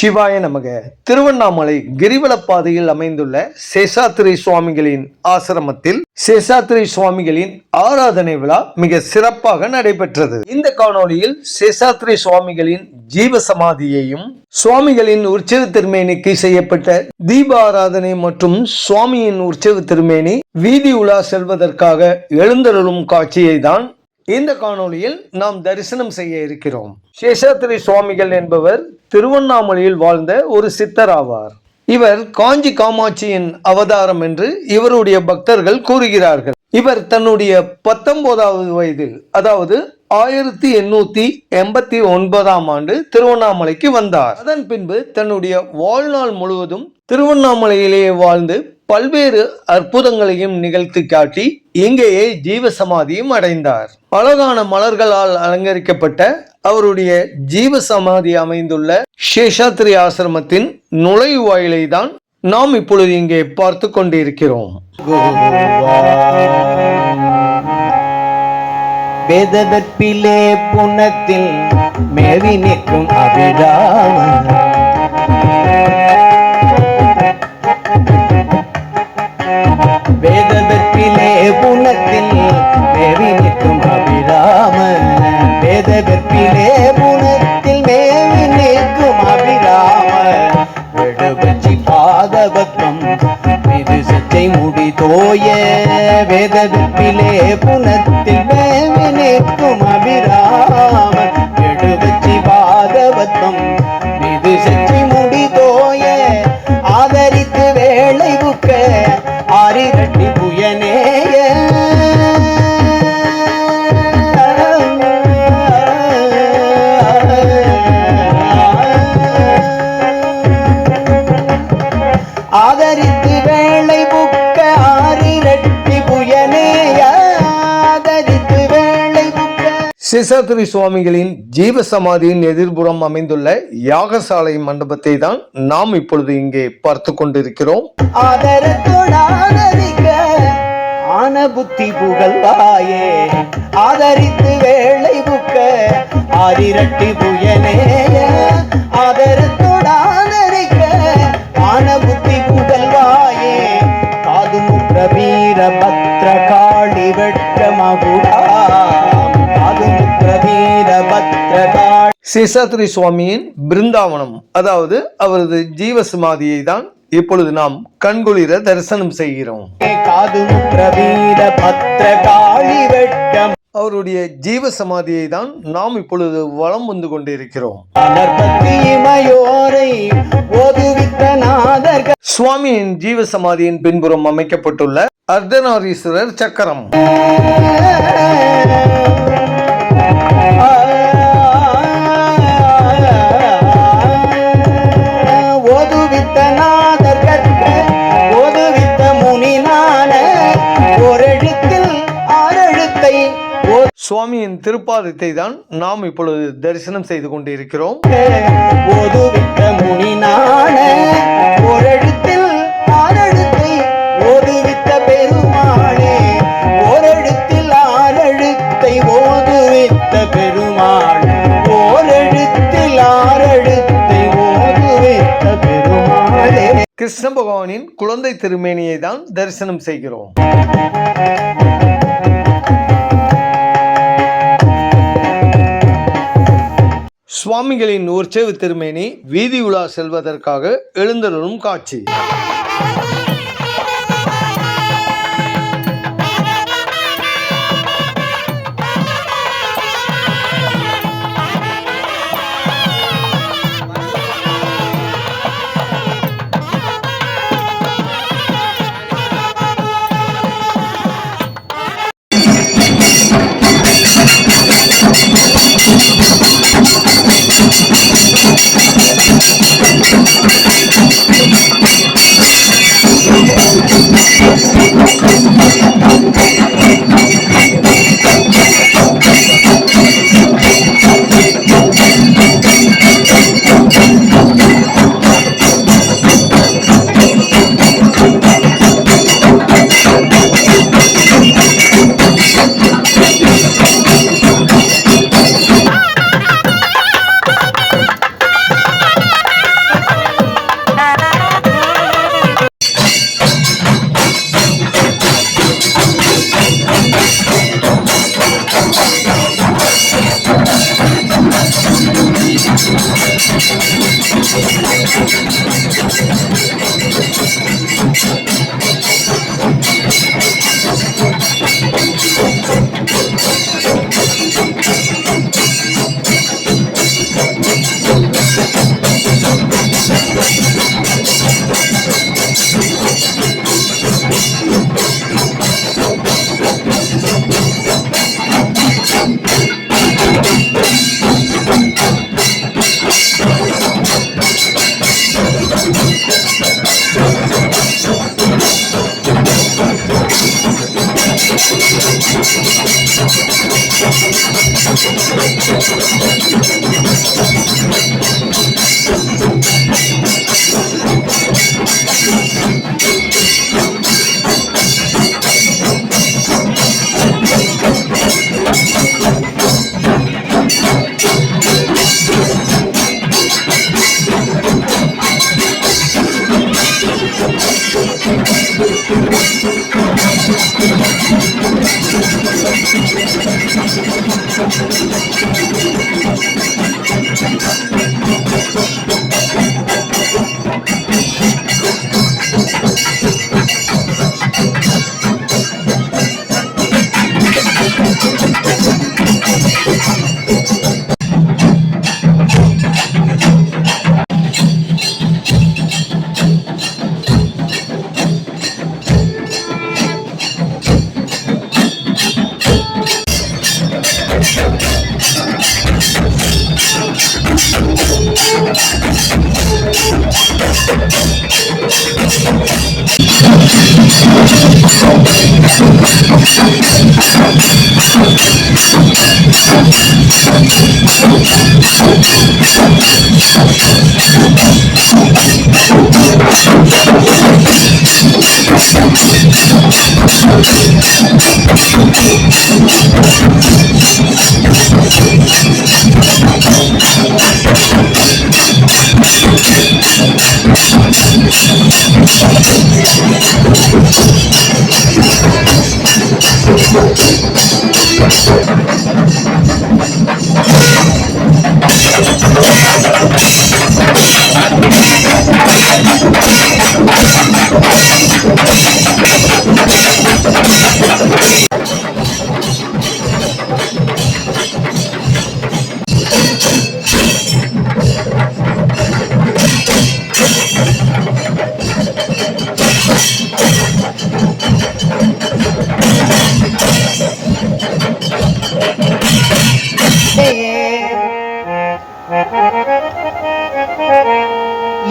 சிவாய நமக. திருவண்ணாமலை கிரிவலப்பாதையில் அமைந்துள்ள சேஷாத்ரி சுவாமிகளின் ஆசிரமத்தில் சேஷாத்ரி சுவாமிகளின் ஆராதனை விழா மிக சிறப்பாக நடைபெற்றது. இந்த காணொளியில் சேஷாத்ரி சுவாமிகளின் ஜீவ சமாதியையும் சுவாமிகளின் உற்சவ திருமேனிக்கு செய்யப்பட்ட தீப ஆராதனை மற்றும் சுவாமியின் உற்சவ திருமேனி வீதி உலா செல்வதற்காக எழுந்தருளும் காட்சியை தான் இந்த காணொளியில் நாம் தரிசனம் செய்ய இருக்கிறோம். சேஷாத்ரி சுவாமிகள் என்பவர் திருவண்ணாமலையில் வாழ்ந்த ஒரு சித்தர் ஆவார். இவர் காஞ்சி காமாட்சியின் அவதாரம் என்று இவருடைய பக்தர்கள் கூறுகிறார்கள். இவர் தன்னுடைய 19வது வயதில், அதாவது 1889ஆம் ஆண்டு திருவண்ணாமலைக்கு வந்தார். அதன் பின்பு தன்னுடைய வாழ்நாள் முழுவதும் திருவண்ணாமலையிலேயே வாழ்ந்து பல்வேறு அற்புதங்களையும் நிகழ்த்தி காட்டி இங்கேயே ஜீவ சமாதியும் அடைந்தார். அழகான மலர்களால் அலங்கரிக்கப்பட்ட அவருடைய ஜீவ சமாதி அமைந்துள்ள சேஷாத்ரி ஆசிரமத்தின் நுழைவாயிலை தான் நாம் இப்பொழுது இங்கே பார்த்து கொண்டிருக்கிறோம். வேததற்பிலே புனத்தில் மேவி நிற்கும் அபிராமன், வேததற்பிலே புனத்தில் மேவி நிற்கும் அபிராமன், வேததற்பிலே புனத்தில் மேவி நிற்கும் அபிராமன், விடுபச்சி பாதபத்தம் இது சச்சை முடி தோய, வேததற்பிலே புனத்தில் மேவி நிற்கும் அபிராமன், விடுபச்சி பாதபத்தம் இது சச்சை முடி தோய, ஆதரித்து வேளை புக்க ஆரிரட்டி புயனேய, ஆதரித்து வேளை புக்க ஆரிரட்டி புயனேய, ஆதரித்து வேளை புக்க. சேஷாத்ரி சுவாமிகளின் ஜீவ சமாதியின் எதிர்புறம் அமைந்துள்ள யாகசாலை மண்டபத்தை தான் நாம் இப்பொழுது இங்கே பார்த்து கொண்டிருக்கிறோம். ஆதரத்தோடாதரிக்க ஆன புத்தி புகழ்வாயே, ஆதரித்து வேளை புக்க ஆரிரட்டி புயனேய, ஆதரத்தோடாதரிக்க ஆன புத்தி புகழ்வாயே, காது முற்ற வீர பத்ர காளி வெட்க மகுடா, காது முற்ற வீர பத்ர காளி. சேஷாத்ரி சுவாமியின் பிருந்தாவனம், அதாவது அவரது ஜீவ சமாதியை தான் இப்பொழுது நாம் கண்குளிர தரிசனம் செய்கிறோம். அவருடைய ஜீவ சமாதியை தான் நாம் இப்பொழுது வலம் வந்து கொண்டிருக்கிறோம். சுவாமியின் ஜீவ சமாதியின் பின்புறம் அமைக்கப்பட்டுள்ள அர்த்தநாரீஸ்வரர் சக்கரம், சுவாமியின் திருப்பாதத்தை தான் நாம் இப்பொழுது தரிசனம் செய்து கொண்டிருக்கிறோம். கிருஷ்ண பகவானின் குழந்தை திருமேனியை தான் தரிசனம் செய்கிறோம். சுவாமிகளின் உற்சவ திருமேனி வீதி உலா செல்வதற்காக எழுந்தருளும் காட்சி.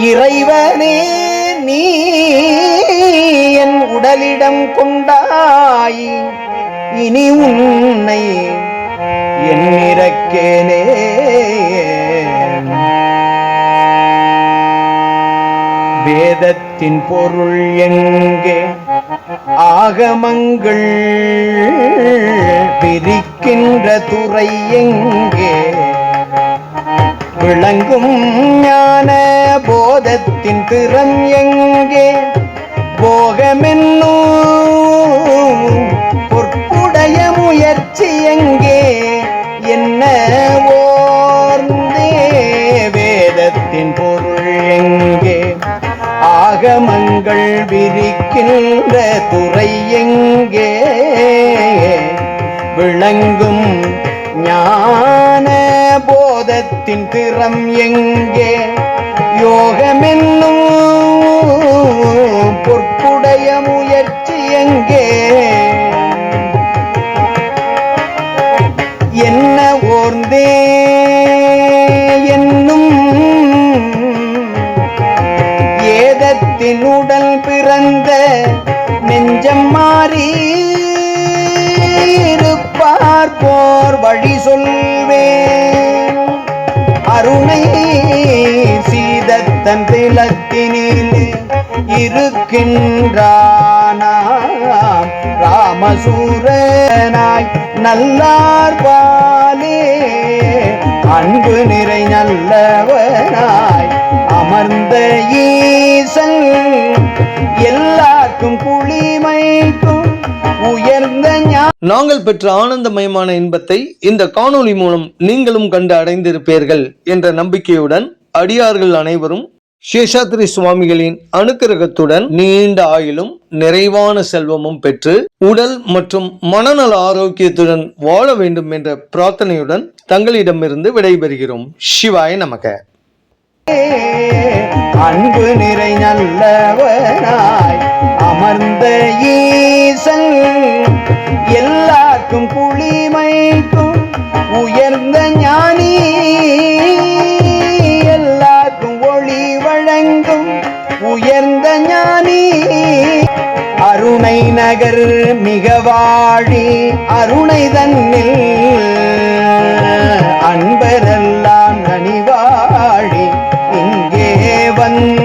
இறைவனே நீ என் உடலிடம் கொண்டாய், இனி உன்னை எண்ணிறக்கேனே. வேதத்தின் பொருள் எங்கே, ஆகமங்கள் பிரிக்கின்ற துறை எங்கே, விளங்கும் ஞான போதத்தின் திறம் எங்கே, போகமென்னும் பொற்புடைய முயற்சி எங்கே, என்ன ஓர்ந்தே வேதத்தின் பொருள் எங்கே, ஆகமங்கள் விரிக்கின்ற துறை எங்கே, விளங்கும் ஞான போதத்தின் திறம் எங்கே, யோகமென்னும் பொற்புடைய முயற்சி எங்கே, என்ன ஓர்ந்தே என்னும் ஏதத்தின் உடல் பிறந்த நெஞ்சம் மாறி இருப்பார் போர் வழி சொல்வேன், அருணை சீதத்தன் திலத்தினில் இருக்கின்றானாம் ராமசூரனாய் நல்லார் பாலே, அன்பு நிறை நல்லவனாய் அமர்ந்த ஈசன், எல்லாருக்கும் குளிமைக்கும் உயர்ந்த நாங்கள் பெற்ற ஆனந்தமயமான இன்பத்தை இந்த காணொளி மூலம் நீங்களும் கண்டு அடைந்திருப்பீர்கள் என்ற நம்பிக்கையுடன் அடியார்கள் அனைவரும் சேஷாத்ரி சுவாமிகளின் அனுக்கிரகத்துடன் நீண்ட ஆயுளும் நிறைவான செல்வமும் பெற்று உடல் மற்றும் மனநல ஆரோக்கியத்துடன் வாழ வேண்டும் என்ற பிரார்த்தனையுடன் தங்களிடமிருந்து விடைபெறுகிறோம். சிவாய நமக. அன்பு நிறை நல்லவனாய் அமர்ந்த ஈசன் எல்லாருக்கும் குளிமைக்கும் உயர்ந்த ஞானி, எல்லாருக்கும் ஒளி வழங்கும் உயர்ந்த ஞானி, அருணை நகர் மிக வாழி அருணை தன்னில் அன்பரெல்லாம் நனிவாழி இங்கே வந்து